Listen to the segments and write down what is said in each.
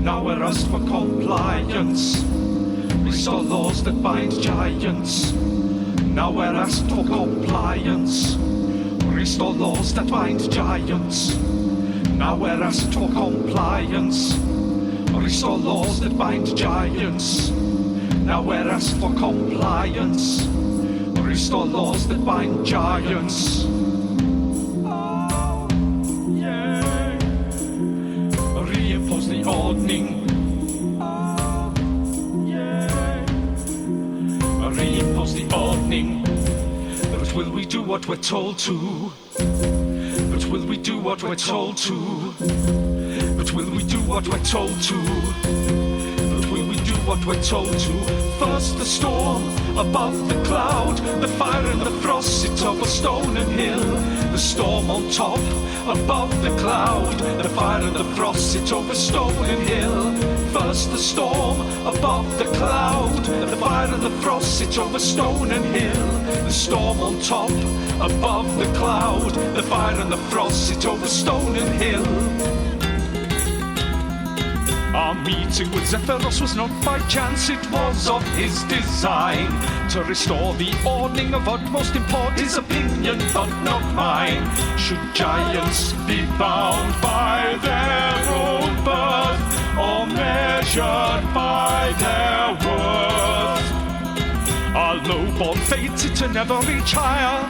Now we're asked for compliance. Restore laws that bind giants. Now we're asked for compliance. Restore laws that bind giants. Now we're asked for compliance. Restore laws that bind giants. Now we're asked for compliance. Restore laws that bind giants. Oh, yeah. Reimpose the ordning. Oh, yeah. Reimpose the ordning. But will we do what we're told to? But will we do what we're told to? But will we do what we're told to? But will we do what we're told to? First the storm, above the cloud, the fire and the frost sit over stone and hill. The storm on top, above the cloud, the fire and the frost sit over stone and hill. First the storm, above the cloud, the fire and the frost sit over stone and hill. The storm on top, above the cloud, the fire and the frost sit over stone and hill. Our meeting with Zephyros was not by chance, it was of his design to restore the ordning of utmost import, his opinion but not mine. Should giants be bound by their own birth or measured by their worth? Are low-born fated to never reach higher?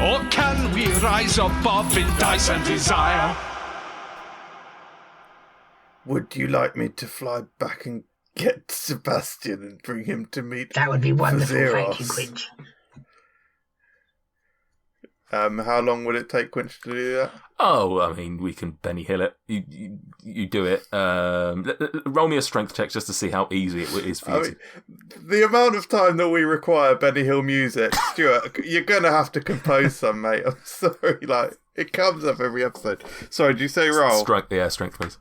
Or can we rise above in dice and desire? Would you like me to fly back and get Sebastian and bring him to meet? That would be wonderful, Zeros? thank you, Quinch. How long would it take Quinch to do that? Oh, I mean, we can Benny Hill it. You do it. Roll me a strength check just to see how easy it is for you. The amount of time that we require Benny Hill music, Stuart, you're going to have to compose some, mate. I'm sorry, it comes up every episode. Sorry, did you say roll? Strength, please.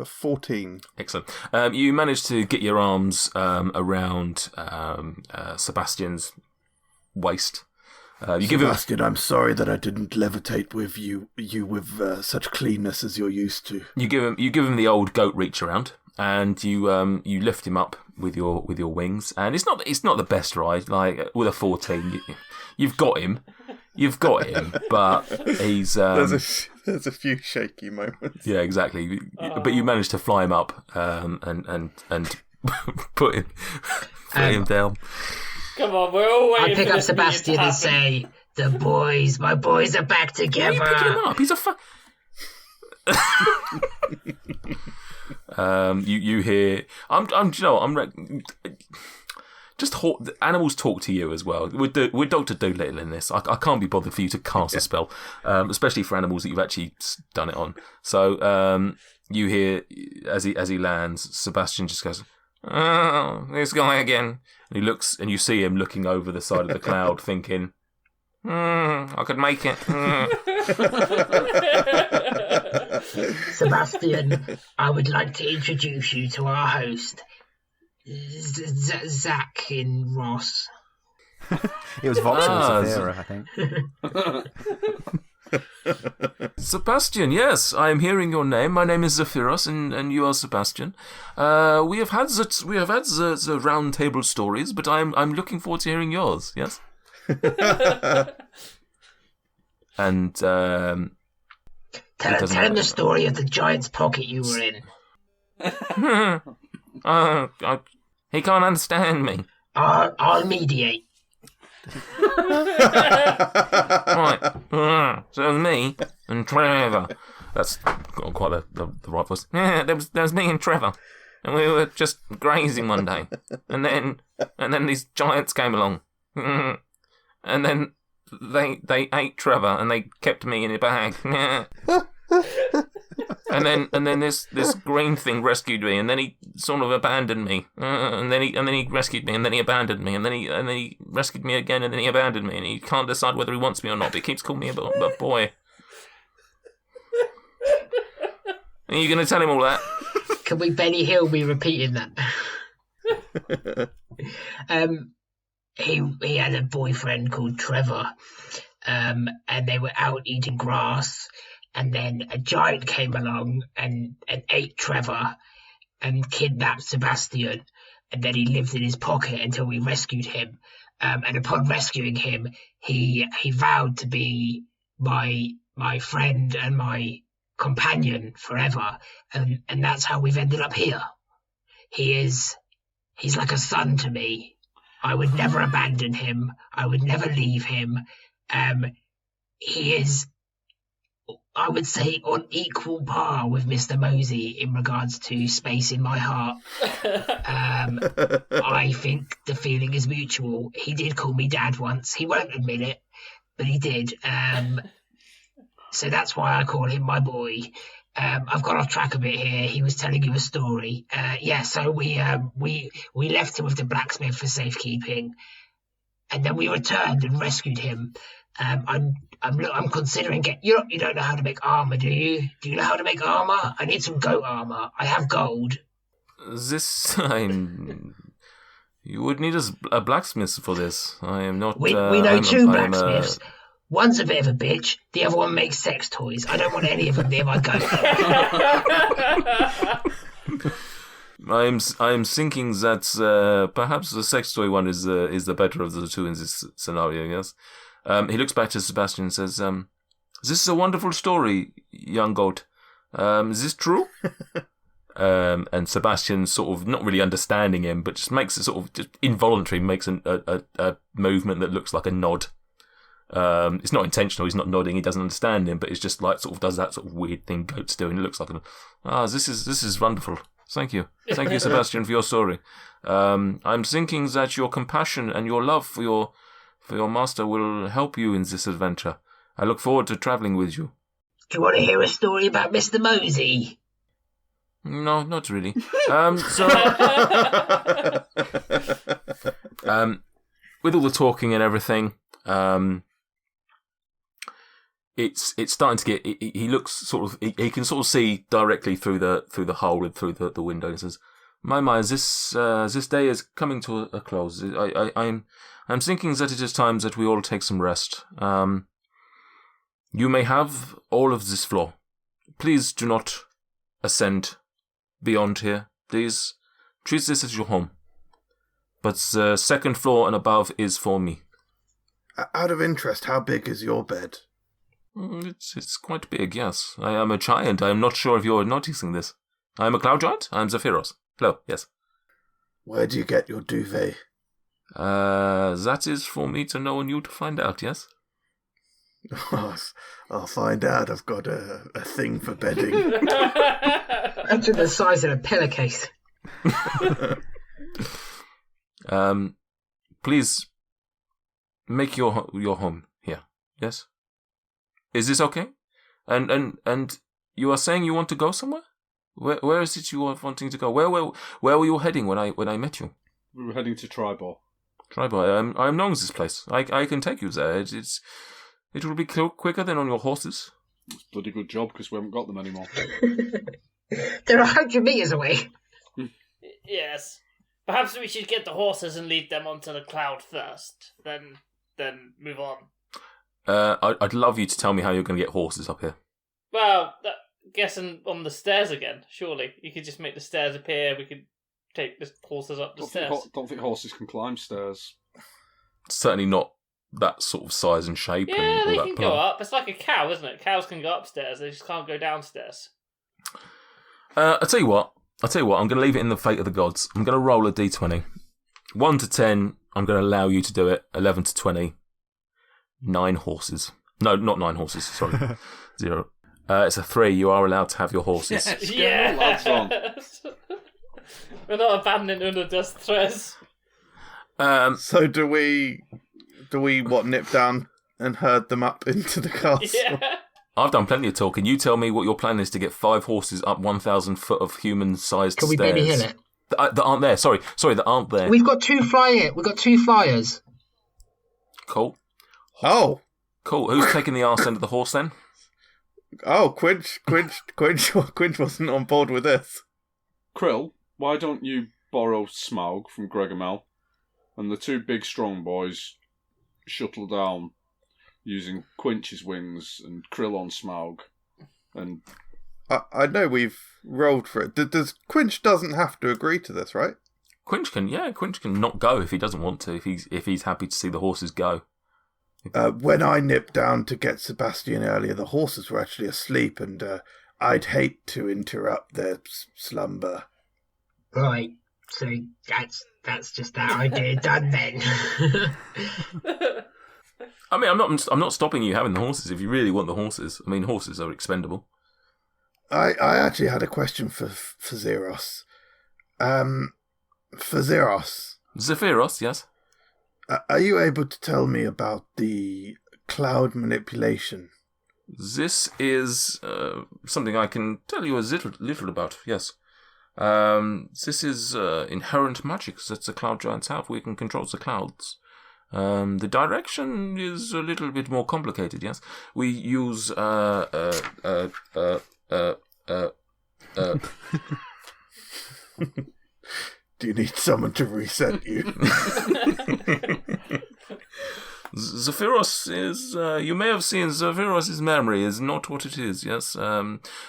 14. Excellent. You managed to get your arms around Sebastian's waist. Sebastian, I'm sorry that I didn't levitate with you with such cleanness as you're used to. You give him the old goat reach around, and you lift him up with your wings. And it's not the best ride. Like with a 14, you've got him, but he's there's a few shaky moments. Yeah, exactly. But you managed to fly him up and put him down. Come on, we're all waiting. I pick up Sebastian and say, my boys are back together. Why are you picking him up? He's a you hear. Animals talk to you as well. We're Dr. Dolittle in this. I can't be bothered for you to cast a spell, especially for animals that you've actually done it on. So you hear as he lands, Sebastian just goes, "Oh, this guy again." And he looks, and you see him looking over the side of the cloud, thinking, "I could make it." Sebastian, I would like to introduce you to our host. Zach in Ross. It was Vox and Zafira, I think. Sebastian, yes, I am hearing your name. My name is Zaphiros, and you are Sebastian. We have had the round table stories, but I'm looking forward to hearing yours. Yes. And tell him the story of the giant's pocket you were in. He can't understand me. I'll mediate. Right. So it was me and Trevor. That's got quite the right voice. Yeah, there was me and Trevor, and we were just grazing one day, and then these giants came along, and then they ate Trevor and they kept me in a bag. And then this green thing rescued me, and then he sort of abandoned me, and then he rescued me, and then he abandoned me, and then he rescued me again, and then he abandoned me, and he can't decide whether he wants me or not, but he keeps calling me a boy. Are you going to tell him all that? Can we Benny Hill be repeating that? He had a boyfriend called Trevor, and they were out eating grass. and then a giant came along and ate Trevor and kidnapped Sebastian, and then he lived in his pocket until we rescued him. And upon rescuing him, he vowed to be my friend and my companion forever, and that's how we've ended up here. He's like a son to me. I would never abandon him. I would never leave him. He is, I would say, on equal par with Mr. Mosey in regards to space in my heart. I think the feeling is mutual. He did call me dad once. He won't admit it, but he did. So that's why I call him my boy. I've got off track a bit here. He was telling you a story. So we left him with the blacksmith for safekeeping, and then we returned and rescued him. I'm considering you don't know how to make armor, do you? Do you know how to make armor? I need some goat armor. I have gold. This you would need a blacksmith for this. I am not. We know two blacksmiths. One's a bit of a bitch. The other one makes sex toys. I don't want any of them near my goat. I'm thinking that perhaps the sex toy one is the better of the two in this scenario. Yes. He looks back to Sebastian and says, "This is a wonderful story, young goat. Is this true?" And Sebastian, sort of not really understanding him, but just makes a sort of just involuntary makes a movement that looks like a nod. It's not intentional. He's not nodding. He doesn't understand him, but it's just like sort of does that sort of weird thing goats do, and it looks like this is wonderful. Thank you, Sebastian, for your story. I'm thinking that your compassion and your love for your master will help you in this adventure. I look forward to traveling with you. Do you want to hear a story about Mr. Mosey? No, not really. With all the talking and everything, it's starting to get. He looks sort of. He can sort of see directly through the hole and through the window. And says, "My, this day is coming to a close. I'm thinking that it is time that we all take some rest. You may have all of this floor. Please do not ascend beyond here. Please treat this as your home. But the second floor and above is for me." Out of interest, how big is your bed? It's quite big, yes. I am a giant. I am not sure if you're noticing this. I am a cloud giant. I am Zaphiros. Hello, yes. Where do you get your duvet? That is for me to know and you to find out, yes? I'll find out. I've got a thing for bedding. Imagine the size of a pillowcase. Please make your home here. Yes. Is this okay? And you are saying you want to go somewhere? Where is it you are wanting to go? Where were you heading when I met you? We were heading to Tribor. Tribor. I am known as this place. I can take you there. It will be quicker than on your horses. It's a bloody good job because we haven't got them anymore. They're 100 meters away. Yes. Perhaps we should get the horses and lead them onto the cloud first, then move on. I'd love you to tell me how you're going to get horses up here. Well, guessing on the stairs again, surely. You could just make the stairs appear, we could take the horses up the stairs. Don't think horses can climb stairs. Certainly not that sort of size and shape. Yeah, and all they that can plan. go up. It's like a cow, isn't it? Cows can go upstairs, they just can't go downstairs. I'll tell you what, I'm going to leave it in the fate of the gods. I'm going to roll a d20. 1 to 10, I'm going to allow you to do it. 11 to 20, 9 horses. No, not 9 horses, sorry. 0. It's a 3, you are allowed to have your horses. Yeah. Lads on. We're not abandoning under dust tres. So do we nip down and herd them up into the castle? Yeah. I've done plenty of talking. You tell me what your plan is to get 5 horses up 1,000 foot of human-sized Can we stairs. baby hill it? That aren't there. Sorry, that aren't there. We've got 2 flyers. Cool. Oh, Who's taking the arse end of the horse then? Quinch wasn't on board with this. Krill, why don't you borrow Smaug from Gregomel, and the 2 big strong boys shuttle down using Quinch's wings and Krill on Smaug. And I know we've rolled for it. Does Quinch doesn't have to agree to this, right? Quinch can not go if he doesn't want to. If he's happy to see the horses go. When I nipped down to get Sebastian earlier, the horses were actually asleep, and I'd hate to interrupt their slumber. Right. So that's just that idea done then. I mean, I'm not stopping you having the horses if you really want the horses. I mean, horses are expendable. I actually had a question for Zeros. For Zeros. Zaphiros, yes. Are you able to tell me about the cloud manipulation? This is something I can tell you a little about, yes. This is inherent magic that the cloud giants have. We can control the clouds. The direction is a little bit more complicated, yes. We use Do you need someone to reset you? Zaphiros is, you may have seen Zaphiros' memory is not what it is, yes.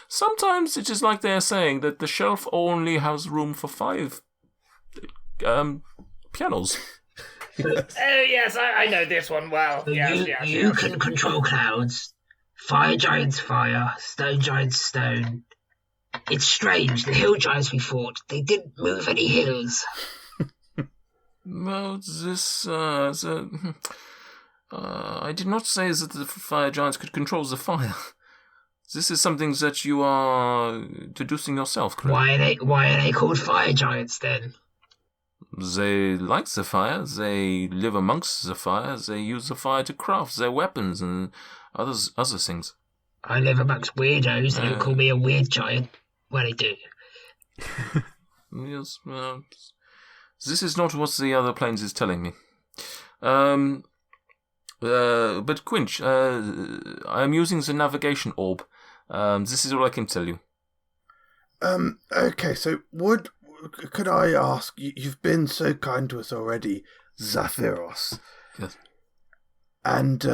Sometimes it is like they are saying that the shelf only has room for 5 pianos. Oh, yes, I know this one well. Yes, You can control clouds. Fire giants fire, stone giants stone. It's strange, the hill giants we fought, they didn't move any hills. Well, this, I did not say that the fire giants could control the fire. This is something that you are deducing yourself, correct? Why are they called fire giants then? They like the fire, they live amongst the fire, they use the fire to craft their weapons and other things. I live amongst weirdos, they don't call me a weird giant. Well, they do. Yes, this is not what the other planes is telling me. But Quinch, I am using the navigation orb. This is all I can tell you. Okay, so could I ask, you've been so kind to us already, Zaphiros. Yes. And,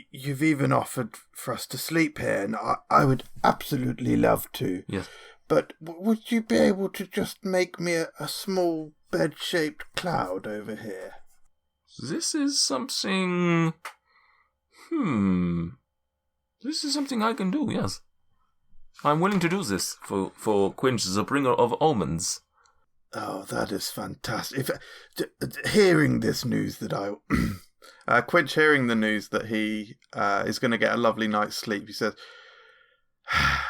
you've even offered for us to sleep here, and I would absolutely love to. Yes. But would you be able to just make me a small bed-shaped cloud over here? This is something... This is something I can do, yes. I'm willing to do this for Quinch, the bringer of omens. Oh, that is fantastic. Hearing this news that Quinch hearing the news that he is going to get a lovely night's sleep, he says,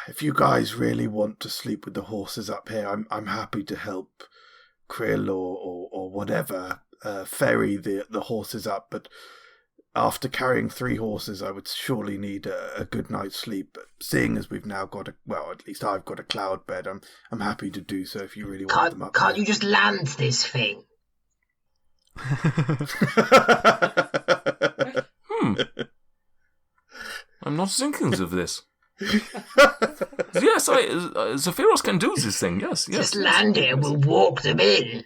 if you guys really want to sleep with the horses up here, I'm happy to help Krill or whatever ferry the horses up, but after carrying 3 horses, I would surely need a good night's sleep. But seeing as we've now got at least I've got a cloud bed, I'm happy to do so if you really want them up Can't there. you just land this thing? I'm not thinking of this. Yes, Zaphiros can do this thing, yes. Just land it and we'll walk them in.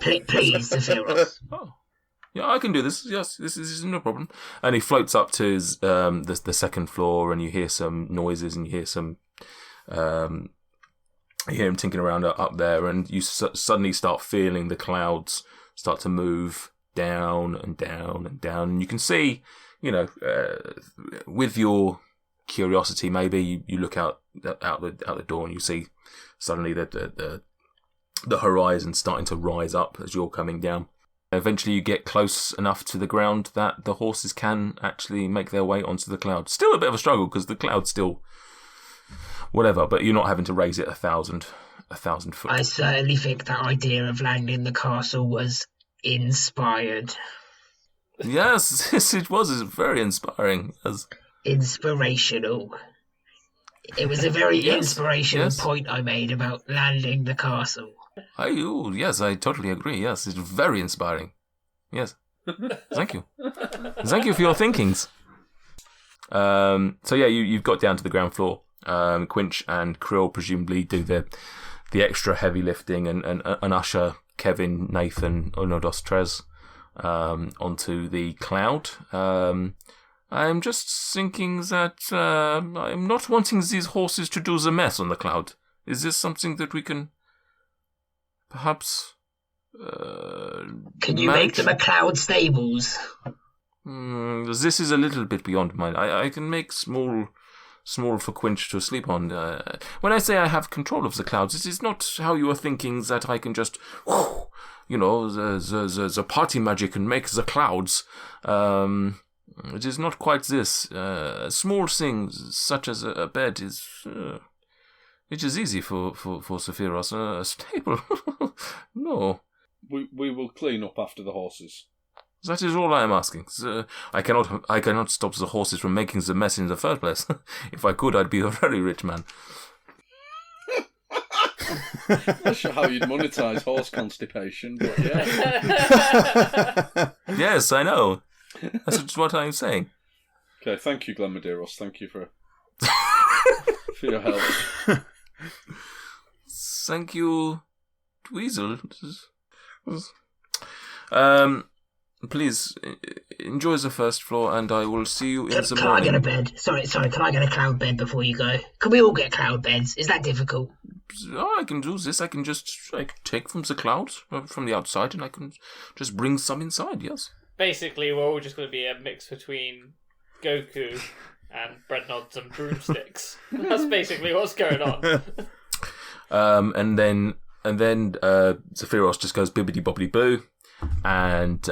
Please, Zaphiros. Oh. Yeah, I can do this. Yes, this is no problem. And he floats up to his, the second floor, and you hear some noises, and you hear some, you hear him tinkering around up there, and you suddenly start feeling the clouds start to move down and down and down, and you can see, with your curiosity, maybe you look out the door, and you see suddenly the horizon starting to rise up as you're coming down. Eventually you get close enough to the ground that the horses can actually make their way onto the cloud. Still a bit of a struggle because the cloud's still whatever, but you're not having to raise it 1,000 foot. I certainly think that idea of landing the castle was inspired. Yes, it was very inspiring. Inspirational. It was a very inspirational point I made about landing the castle. Yes, I totally agree. Yes, it's very inspiring. Yes. Thank you. Thank you for your thinkings. So yeah, you've got down to the ground floor. Quinch and Krill presumably do the extra heavy lifting and usher Kevin, Nathan, Onodos, Trez onto the cloud. I'm just thinking that I'm not wanting these horses to do the mess on the cloud. Is this something that we can perhaps Can you manage? make them a cloud stables? This is a little bit beyond mine. I can make small for Quinch to sleep on. When I say I have control of the clouds, this is not how you are thinking that I can just, the party magic and make the clouds. It is not quite this. Small things such as a bed is. It is easy for Sephiros. A stable, no. We will clean up after the horses. That is all I am asking. I cannot stop the horses from making the mess in the first place. If I could, I'd be a very rich man. Not sure how you'd monetize horse constipation, but yeah. Yes, I know. That's just what I'm saying. Okay, thank you, Glenn Medeiros. Thank you for your help. Thank you, Dweezil. Please enjoy the first floor, and I will see you in the Can I morning. get a bed? Sorry, can I get a cloud bed before you go? Can we all get cloud beds? Is that difficult? Oh, I can do this. I can take from the clouds, from the outside, and I can just bring some inside, yes. Basically, we're all just going to be a mix between Goku and breadnods and broomsticks. That's basically what's going on. And then Sephiros just goes bibbidi bobbidi boo, and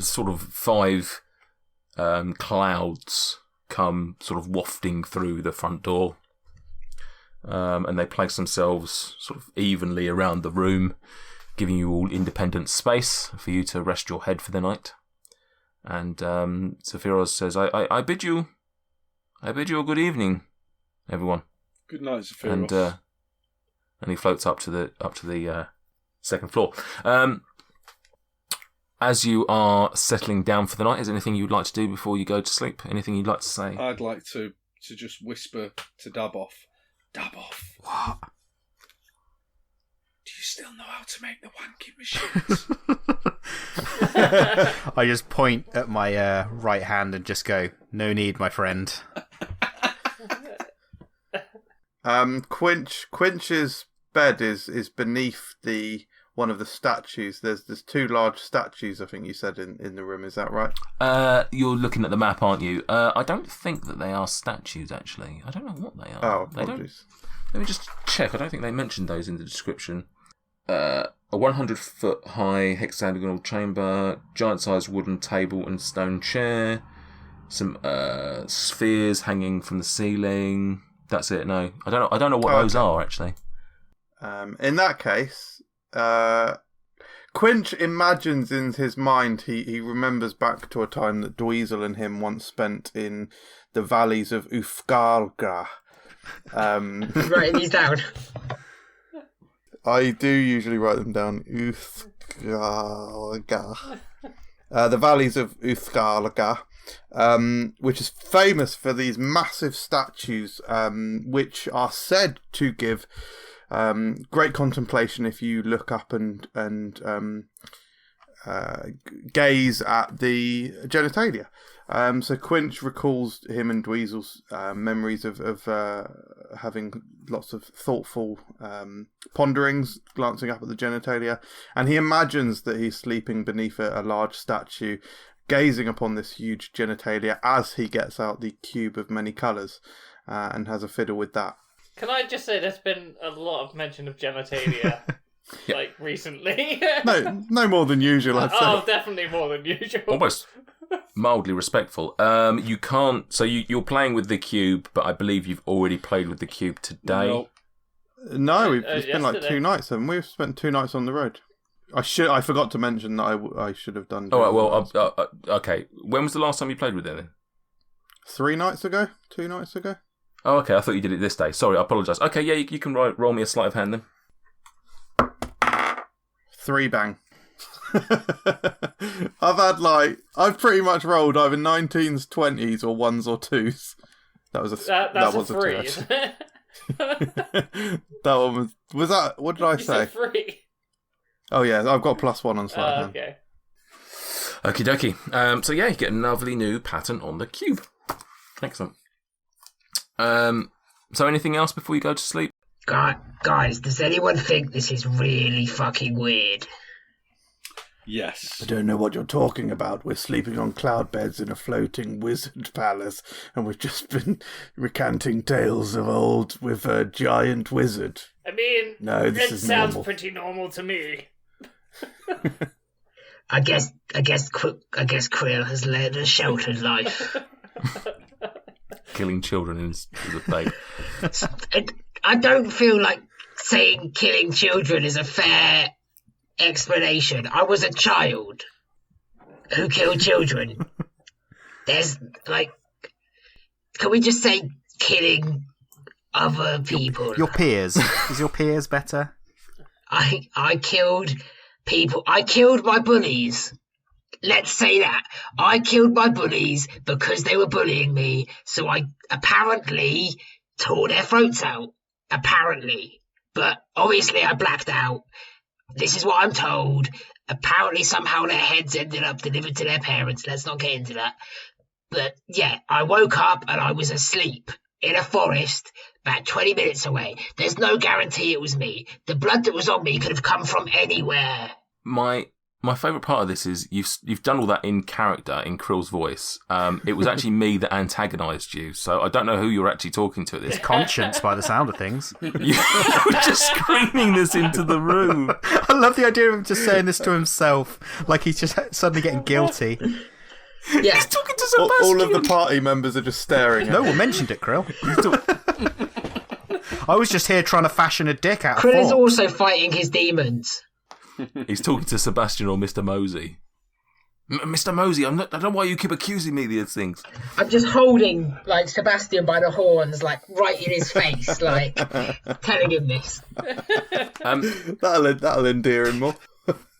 sort of 5 clouds come sort of wafting through the front door, and they place themselves sort of evenly around the room, giving you all independent space for you to rest your head for the night. And Sephiros says, "I bid you a good evening, everyone." Good night, Sephiros. And he floats up to the second floor. As you are settling down for the night, is there anything you'd like to do before you go to sleep? Anything you'd like to say? I'd like to just whisper to Daboff. Daboff. What? Do you still know how to make the wanky machines? I just point at my right hand and just go, "No need, my friend." Quinch's bed is beneath one of the statues. There's 2 large statues, I think you said, in the room. Is that right? You're looking at the map, aren't you? I don't think that they are statues, actually. I don't know what they are. Oh, They apologies. don't. Let me just check. I don't think they mentioned those in the description. A 100-foot high hexagonal chamber, giant-sized wooden table and stone chair, some spheres hanging from the ceiling. That's it. No, I don't know what those are, actually. In that case, Quinch imagines in his mind, he remembers back to a time that Dweezil and him once spent in the valleys of Ufgalga. Writing these down. I do usually write them down. Ufgalga. The valleys of Ufgalga, which is famous for these massive statues, which are said to give great contemplation if you look up and gaze at the genitalia. So Quinch recalls him and Dweezil's memories of having lots of thoughtful ponderings, glancing up at the genitalia, and he imagines that he's sleeping beneath a large statue, gazing upon this huge genitalia as he gets out the cube of many colours and has a fiddle with that. Can I just say there's been a lot of mention of genitalia, like, recently? No more than usual, I'd say. Oh, definitely more than usual. Almost mildly respectful. You can't. So you're playing with the cube, but I believe you've already played with the cube today. No, it's been like yesterday. 2 nights, and we've spent 2 nights on the road. I forgot to mention that I should have done. Oh well. Okay. When was the last time you played with it then? 3 nights ago, 2 nights ago. Oh, okay. I thought you did it this day. Sorry, I apologise. Okay, yeah, you can roll me a sleight of hand then. 3 bang. I've pretty much rolled either 19s, 20s, or 1s or 2s. That was a That's was a 3, two, isn't it? That one was that. What did I You say? said 3. Oh yeah, I've got +1 on sleight of hand. Okay. Okie dokie. So yeah, you get a lovely new pattern on the cube. Excellent. So anything else before you go to sleep? Guys, does anyone think this is really fucking weird? Yes. I don't know what you're talking about. We're sleeping on cloud beds in a floating wizard palace, and we've just been recanting tales of old with a giant wizard. I mean, No, this it is sounds normal. pretty normal to me. I guess Krill has led a sheltered life. Killing children is a thing. I don't feel like saying killing children is a fair explanation. I was a child who killed children. There's can we just say killing other people? Your peers. Is your peers better? I killed people. I killed my bullies. Let's say that. I killed my bullies because they were bullying me, so I apparently tore their throats out. Apparently. But obviously I blacked out. This is what I'm told. Apparently somehow their heads ended up delivered to their parents. Let's not get into that. But yeah, I woke up and I was asleep in a forest about 20 minutes away. There's no guarantee it was me. The blood that was on me could have come from anywhere. My favourite part of this is you've done all that in character, in Krill's voice. It was actually me that antagonised you, so I don't know who you're actually talking to at this. Conscience, by the sound of things. You were just screaming this into the room. I love the idea of him just saying this to himself, like he's just suddenly getting guilty. Yeah. He's talking to Sebastian. All of the party members are just staring at No him. one mentioned it, Krill. I was just here trying to fashion a dick out of Krill is forks. also fighting his demons. He's talking to Sebastian or Mr. Mosey. Mr. Mosey, I don't know why you keep accusing me of these things. I'm just holding Sebastian by the horns, right in his face, telling him this. That'll endear him more.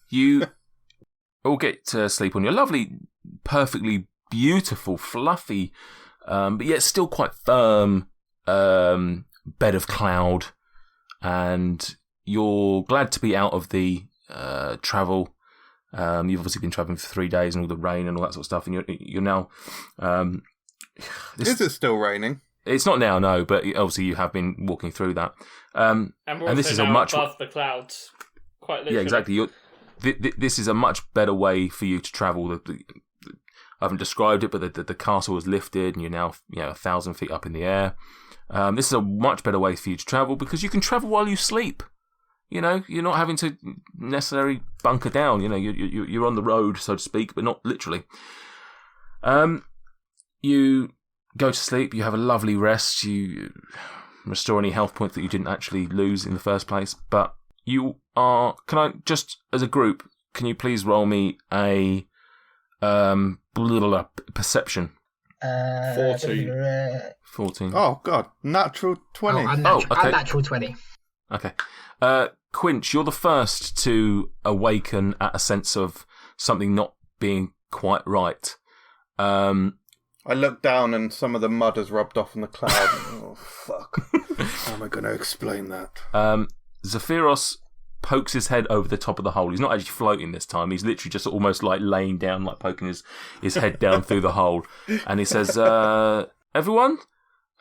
You all get to sleep on your lovely, perfectly beautiful, fluffy, but yet still quite firm bed of cloud, and you're glad to be out of the travel. You've obviously been travelling for 3 days and all the rain and all that sort of stuff, and you're now. Is it still raining? It's not now, no, but obviously you have been walking through that. And we're also this is now a much above the clouds, quite literally. Yeah, exactly. This is a much better way for you to travel. I haven't described it, but the castle was lifted, and you're now 1,000 feet up in the air. This is a much better way for you to travel because you can travel while you sleep. You're not having to necessarily bunker down. You're on the road, so to speak, but not literally. You go to sleep. You have a lovely rest. You restore any health points that you didn't actually lose in the first place. But you are. Can I just, as a group, can you please roll me a perception? 14. 14. Oh, God. Natural 20. Okay. Unnatural 20. Okay. Quinch, you're the first to awaken at a sense of something not being quite right. I look down and some of the mud has rubbed off in the cloud. Oh, fuck. How am I going to explain that? Zaphiros pokes his head over the top of the hole. He's not actually floating this time. He's literally just almost like laying down, like poking his head down through the hole. And he says, everyone,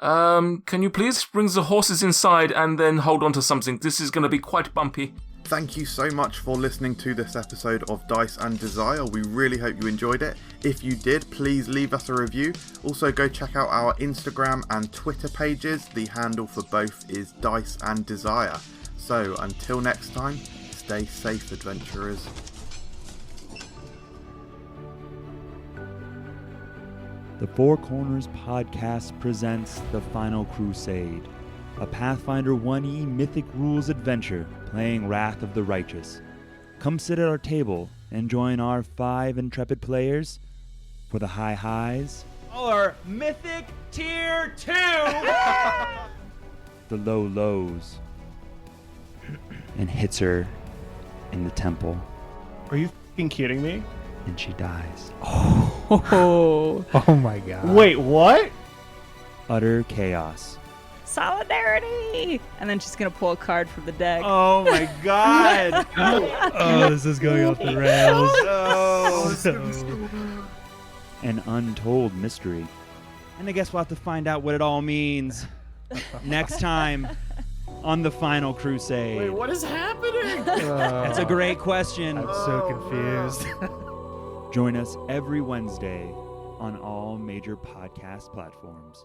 can you please bring the horses inside and then hold on to something? This is going to be quite bumpy. Thank you so much for listening to this episode of Dice and Desire. We really hope you enjoyed it. If you did, please leave us a review. Also, go check out our Instagram and Twitter pages. The handle for both is Dice and Desire. So, until next time, stay safe, adventurers. The Four Corners Podcast presents The Final Crusade, a Pathfinder 1E Mythic Rules adventure playing Wrath of the Righteous. Come sit at our table and join our 5 intrepid players for the high highs, Our Mythic Tier 2! the low lows, and hits her in the temple, Are you f***ing kidding me? and she dies. Oh Oh my god. Wait, what? Utter chaos. Solidarity! And then she's gonna pull a card from the deck. Oh my god! Oh, this is going off the rails. Oh, an untold mystery. And I guess we'll have to find out what it all means next time on The Final Crusade. Wait, what is happening? That's a great question. I'm so confused. Join us every Wednesday on all major podcast platforms.